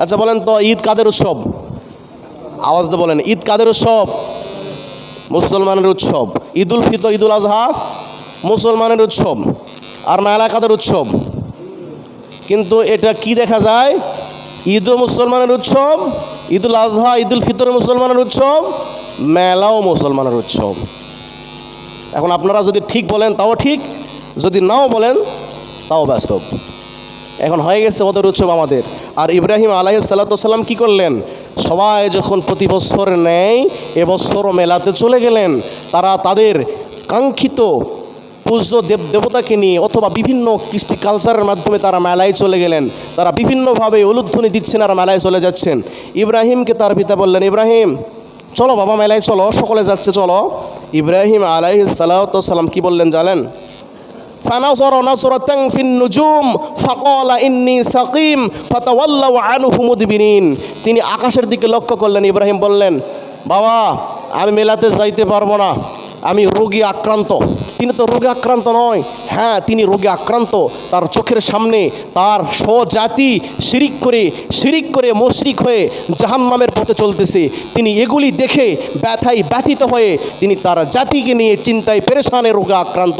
আচ্ছা বলেন তো, ঈদ কাদের উৎসব? আওয়াজ দিয়ে বলেন, ঈদ কাদের উৎসব? মুসলমানের উৎসব। ঈদুল ফিতর, ঈদুল আজহা মুসলমানের উৎসব। আর মেলা কাদের উৎসব? কিন্তু এটা কি দেখা যায়, ঈদও মুসলমানের উৎসব, ঈদুল আজহা ঈদুল ফিতর মুসলমানের উৎসব, মেলাও মুসলমানের উৎসব। এখন আপনারা যদি ঠিক বলেন তাও ঠিক, যদি নাও বলেন তাও বাস্তব। এখন হয়ে গেছে ওদের উৎসব আমাদের। আর ইব্রাহিম আলাইহিস সালাতু ওয়াস সালাম কী করলেন? সবাই যখন প্রতি বছর নেয়, এবছরও মেলাতে চলে গেলেন। তারা তাদের কাঙ্ক্ষিত পূজ্য দেবতাকে নিয়ে অথবা বিভিন্ন কৃষ্টি কালচারের মাধ্যমে তারা মেলায় চলে গেলেন। তারা বিভিন্নভাবে উলুধ্বনি দিচ্ছেন আর মেলায় চলে যাচ্ছেন। ইব্রাহিমকে তার পিতা বললেন, ইব্রাহিম চলো বাবা মেলায় চলো, সকলে যাচ্ছে চলো। ইব্রাহিম আলাইহিস সালাতু ওয়াস সালাম কি বললেন জানেন? ফানাযরা নাযরাতান ফিন নুজুম ফাকালা ইন্নী সাকিম ফাতাওয়াল্লাউ আনহু মুদবিরিন। তিনি আকাশের দিকে লক্ষ্য করলেন। ইব্রাহিম বললেন, বাবা আমি মেলাতে যাইতে পারবো না, আমি রোগে আক্রান্ত। তিনি তো রোগে আক্রান্ত নয়, হ্যাঁ তিনি রোগে আক্রান্ত। তার চোখের সামনে তার স্বজাতি শিরিক করে মুশরিক হয়ে জাহান্নামের পথে চলতেছে। তিনি এগুলি দেখে ব্যথায় ব্যথিত হয়ে তিনি তার জাতিকে নিয়ে চিন্তায় পেরেশানে রোগে আক্রান্ত।